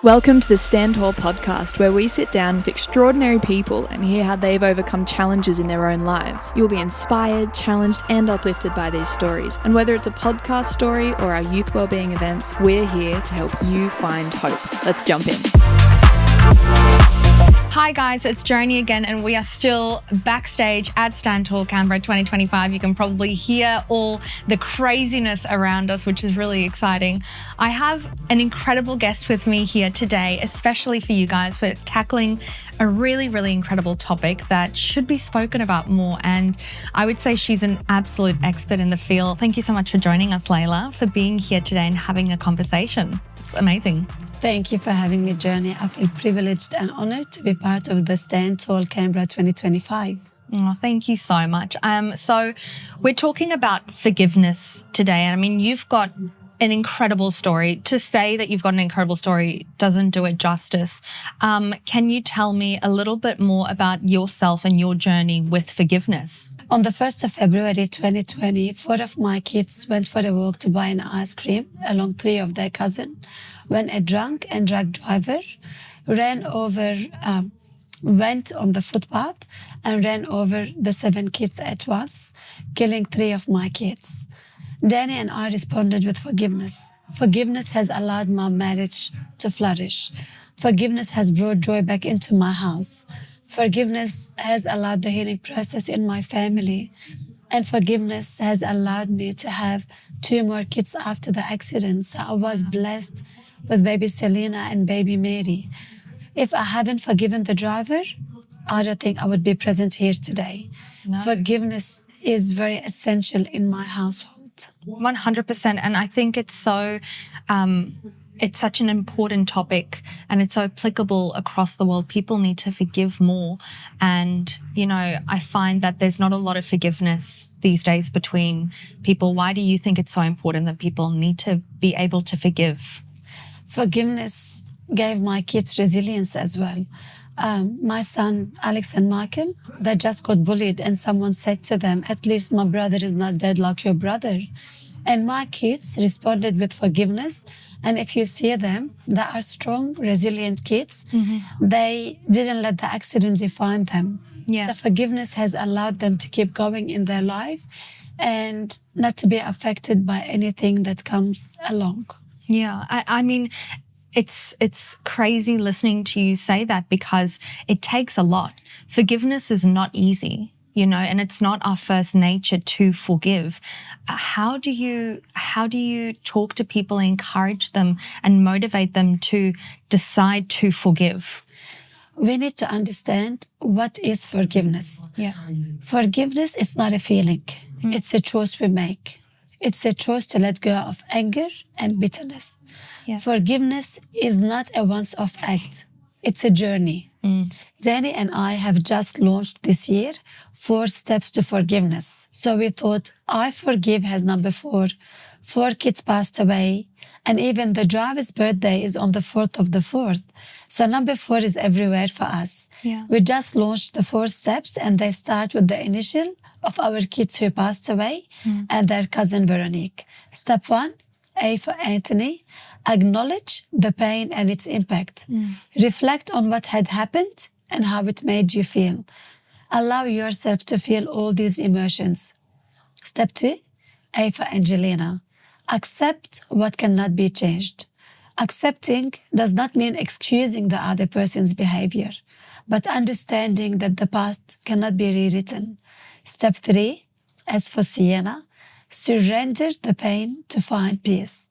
Welcome to the Stand Tall podcast, where we sit down with extraordinary people and hear how they've overcome challenges in their own lives. You'll be inspired, challenged, and uplifted by these stories. And whether it's a podcast story or our youth wellbeing events, we're here to help you find hope. Let's jump in. Hi guys, it's Joni again, and we are still backstage at Stand Tall Canberra 2025. You can probably hear all the craziness around us, which is really exciting. I have an incredible guest with me here today, especially for you guys, for tackling a really, really incredible topic that should be spoken about more. And I would say she's an absolute expert in the field. Thank you so much for joining us, Layla, for being here today and having a conversation. It's amazing. Thank you for having me, Joni. I feel privileged and honoured to be part of the Stand Tall Canberra 2025. Oh, thank you so much. So we're talking about forgiveness today. And I mean, you've got an incredible story. To say that you've got an incredible story doesn't do it justice. Can you tell me a little bit more about yourself and your journey with forgiveness? On the 1st of February 2020, 4 of my kids went for a walk to buy an ice cream along 3 of their cousins when a drunk and drug driver went on the footpath and ran over the 7 kids at once, killing 3 of my kids. Danny and I responded with forgiveness. Forgiveness has allowed my marriage to flourish. Forgiveness has brought joy back into my house. Forgiveness has allowed the healing process in my family. And forgiveness has allowed me to have 2 more kids after the accident. So I was blessed with baby Selena and baby Mary. If I haven't forgiven the driver, I don't think I would be present here today. No. Forgiveness is very essential in my household. 100%. And I think it's so... it's such an important topic and it's so applicable across the world. People need to forgive more. And, you know, I find that there's not a lot of forgiveness these days between people. Why do you think it's so important that people need to be able to forgive? Forgiveness gave my kids resilience as well. My son, Alex and Michael, they just got bullied and someone said to them, at least my brother is not dead like your brother. And my kids responded with forgiveness. And if you see them, they are strong, resilient kids. Mm-hmm. They didn't let the accident define them. Yeah. So forgiveness has allowed them to keep going in their life and not to be affected by anything that comes along. Yeah, I mean, it's crazy listening to you say that because it takes a lot. Forgiveness is not easy. You know, and it's not our first nature to forgive. How do you talk to people, encourage them and motivate them to decide to forgive? We need to understand what is forgiveness. Yeah. Forgiveness is not a feeling. Mm. It's a choice we make. It's a choice to let go of anger and bitterness. Yeah. Forgiveness is not a once-off act. It's a journey. Mm. Danny and I have just launched this year 4 steps to forgiveness. So we thought, I forgive has number 4. 4 kids passed away, and even the driver's birthday is on the 4th of the 4th. So number 4 is everywhere for us. Yeah. We just launched the 4 steps, and they start with the initial of our kids who passed away and their cousin Veronique. Step 1, A for Anthony. Acknowledge the pain and its impact. Reflect on what had happened and how it made you feel. Allow yourself to feel all these emotions. Step 2, A for Angelina. Accept what cannot be changed. Accepting does not mean excusing the other person's behavior, but understanding that the past cannot be rewritten. Step 3, S for Sienna. Surrender the pain to find peace.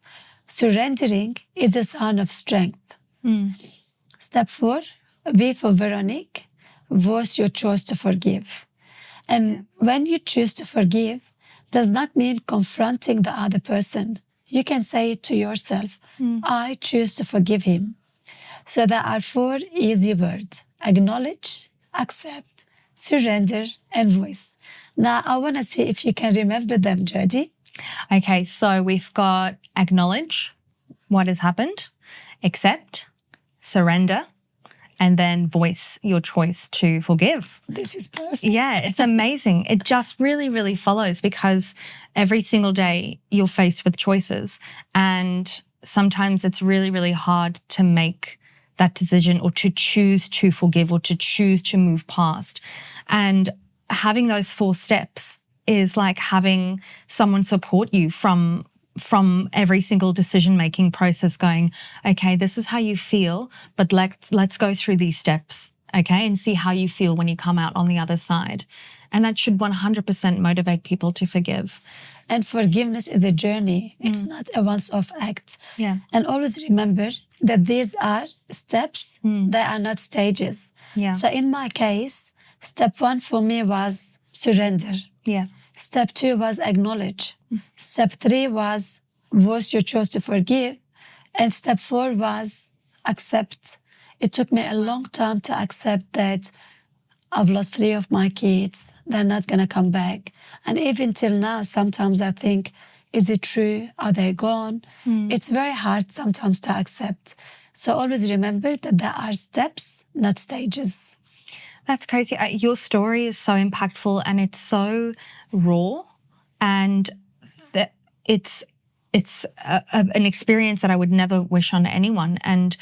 Surrendering is a sign of strength. Step 4, V for Veronique, voice your choice to forgive. And when you choose to forgive, does not mean confronting the other person. You can say it to yourself, I choose to forgive him. So there are 4 easy words: acknowledge, accept, surrender, and voice. Now I want to see if you can remember them, Jody. Okay, so we've got acknowledge what has happened, accept, surrender, and then voice your choice to forgive. This is perfect. Yeah, it's amazing. It just really, really follows because every single day you're faced with choices. And sometimes it's really, really hard to make that decision or to choose to forgive or to choose to move past. And having those 4 steps is like having someone support you from every single decision-making process, going, okay, this is how you feel, but let's go through these steps, okay, and see how you feel when you come out on the other side. And that should 100% motivate people to forgive. And forgiveness is a journey. It's not a once-off act. Yeah. And always remember that these are steps. They are not stages. Yeah. So in my case, step 1 for me was surrender. Yeah. Step 2 was acknowledge. Step 3 was voice your choice to forgive. And step 4 was accept. It took me a long time to accept that I've lost 3 of my kids. They're not going to come back. And even till now, sometimes I think, is it true? Are they gone? It's very hard sometimes to accept. So always remember that there are steps, not stages. That's crazy. Your story is so impactful and it's so raw, and it's an experience that I would never wish on anyone. And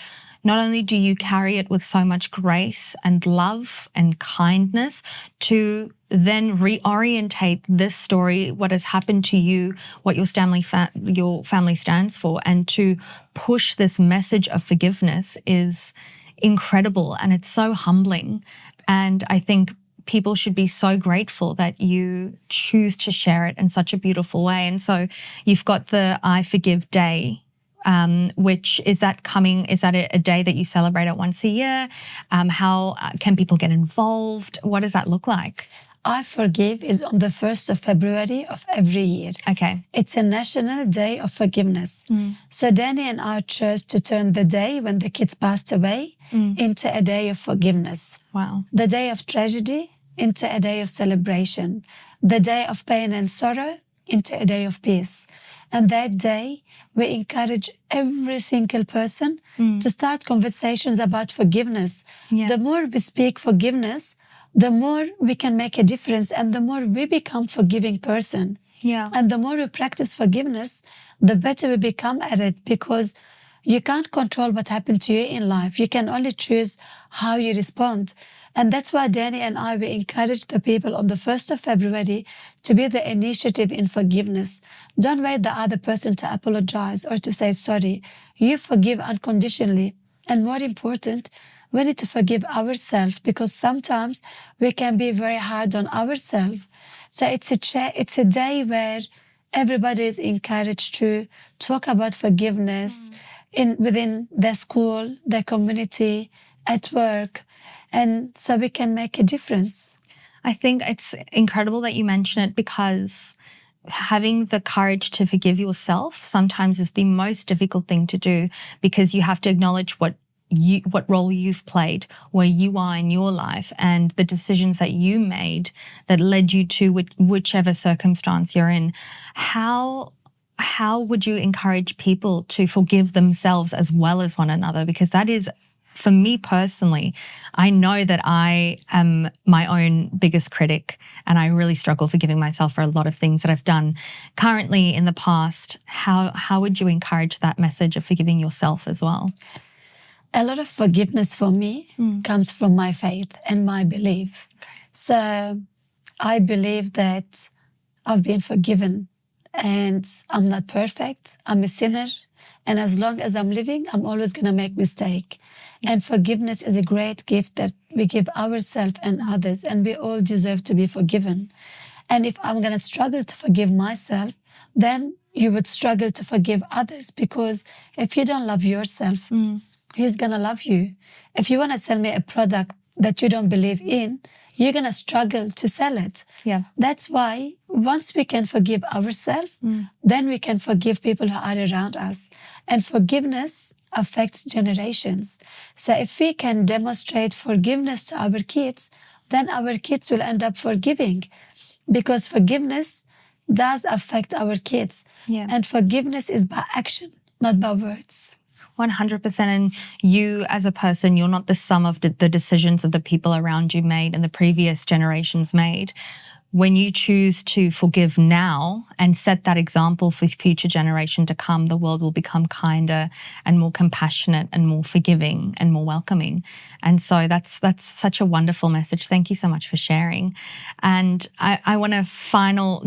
not only do you carry it with so much grace and love and kindness to then reorientate this story, what has happened to you, what your family stands for, and to push this message of forgiveness is incredible, and it's so humbling. And I think people should be so grateful that you choose to share it in such a beautiful way. And so you've got the I Forgive Day, which is that a day that you celebrate it once a year? How can people get involved? What does that look like? I Forgive is on the 1st of February of every year. Okay. It's a National Day of Forgiveness. So Danny and I chose to turn the day when the kids passed away into a day of forgiveness. Wow. The day of tragedy into a day of celebration. The day of pain and sorrow into a day of peace. And that day, we encourage every single person to start conversations about forgiveness. Yeah. The more we speak forgiveness, the more we can make a difference, and the more we become forgiving person. Yeah. And the more we practice forgiveness, the better we become at it, because you can't control what happened to you in life. You can only choose how you respond. And that's why Danny and I, we encourage the people on the 1st of February to be the initiative in forgiveness. Don't wait the other person to apologize or to say sorry. You forgive unconditionally. And more important, we need to forgive ourselves, because sometimes we can be very hard on ourselves. So it's a day where everybody is encouraged to talk about forgiveness within their school, their community, at work, and so we can make a difference. I think it's incredible that you mention it, because having the courage to forgive yourself sometimes is the most difficult thing to do, because you have to acknowledge what role you've played, where you are in your life, and the decisions that you made that led you to whichever circumstance you're in. How would you encourage people to forgive themselves as well as one another? Because that is, for me personally, I know that I am my own biggest critic, and I really struggle forgiving myself for a lot of things that I've done currently in the past. How would you encourage that message of forgiving yourself as well? A lot of forgiveness for me comes from my faith and my belief. So I believe that I've been forgiven, and I'm not perfect. I'm a sinner. And as long as I'm living, I'm always going to make mistakes. And forgiveness is a great gift that we give ourselves and others, and we all deserve to be forgiven. And if I'm going to struggle to forgive myself, then you would struggle to forgive others, because if you don't love yourself, who's going to love you? If you want to sell me a product that you don't believe in, you're going to struggle to sell it. Yeah. That's why once we can forgive ourselves, then we can forgive people who are around us. And forgiveness affects generations. So if we can demonstrate forgiveness to our kids, then our kids will end up forgiving, because forgiveness does affect our kids. Yeah. And forgiveness is by action, not by words. 100%. And you as a person, you're not the sum of the decisions of the people around you made and the previous generations made. when you choose to forgive now and set that example for future generation to come, the world will become kinder and more compassionate and more forgiving and more welcoming. And so that's such a wonderful message. Thank you so much for sharing. And I want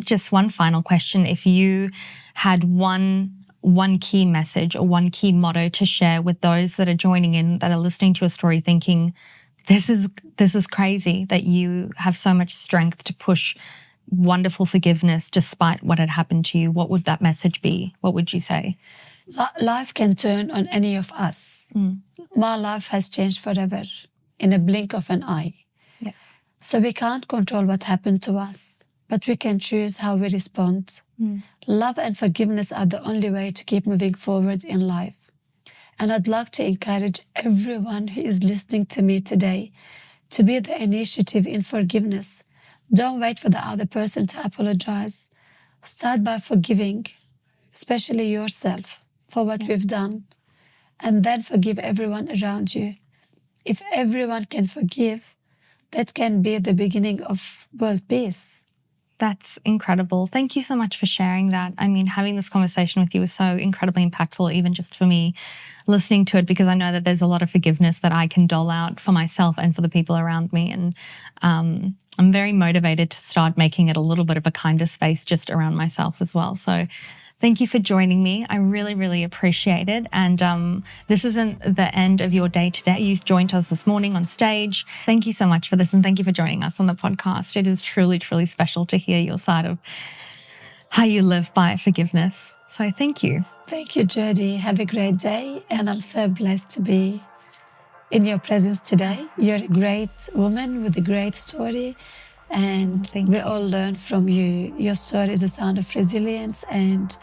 just one final question. If you had one key message or one key motto to share with those that are joining in, that are listening to a story thinking, this is crazy that you have so much strength to push wonderful forgiveness despite what had happened to you, what would that message be? What would you say? Life can turn on any of us. My life has changed forever in a blink of an eye. Yeah. So we can't control what happened to us, but we can choose how we respond. Love and forgiveness are the only way to keep moving forward in life. And I'd like to encourage everyone who is listening to me today to be the initiative in forgiveness. Don't wait for the other person to apologize. Start by forgiving, especially yourself, for what we've done, and then forgive everyone around you. If everyone can forgive, that can be the beginning of world peace. That's incredible. Thank you so much for sharing that. I mean, having this conversation with you was so incredibly impactful, even just for me listening to it, because I know that there's a lot of forgiveness that I can dole out for myself and for the people around me. And I'm very motivated to start making it a little bit of a kinder space just around myself as well. So thank you for joining me. I really, really appreciate it. And this isn't the end of your day today. You joined us this morning on stage. Thank you so much for this. And thank you for joining us on the podcast. It is truly, truly special to hear your side of how you live by forgiveness. So thank you. Thank you, Jody. Have a great day. And I'm so blessed to be in your presence today. You're a great woman with a great story. And we all learn from you. Your story is a sound of resilience, and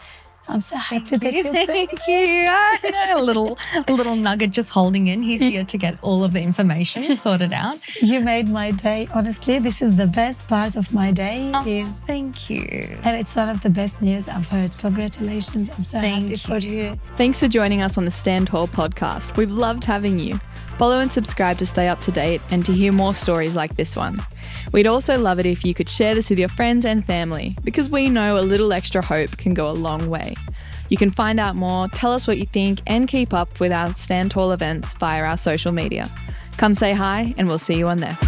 I'm so happy that you're Thank you. A little nugget just holding in. He's here to get all of the information sorted out. You made my day. Honestly, this is the best part of my day. Thank you. And it's one of the best news I've heard. Congratulations. I'm so happy for you. Thanks for joining us on the Stand Tall podcast. We've loved having you. Follow and subscribe to stay up to date and to hear more stories like this one. We'd also love it if you could share this with your friends and family, because we know a little extra hope can go a long way. You can find out more, tell us what you think, and keep up with our Stand Tall events via our social media. Come say hi, and we'll see you on there.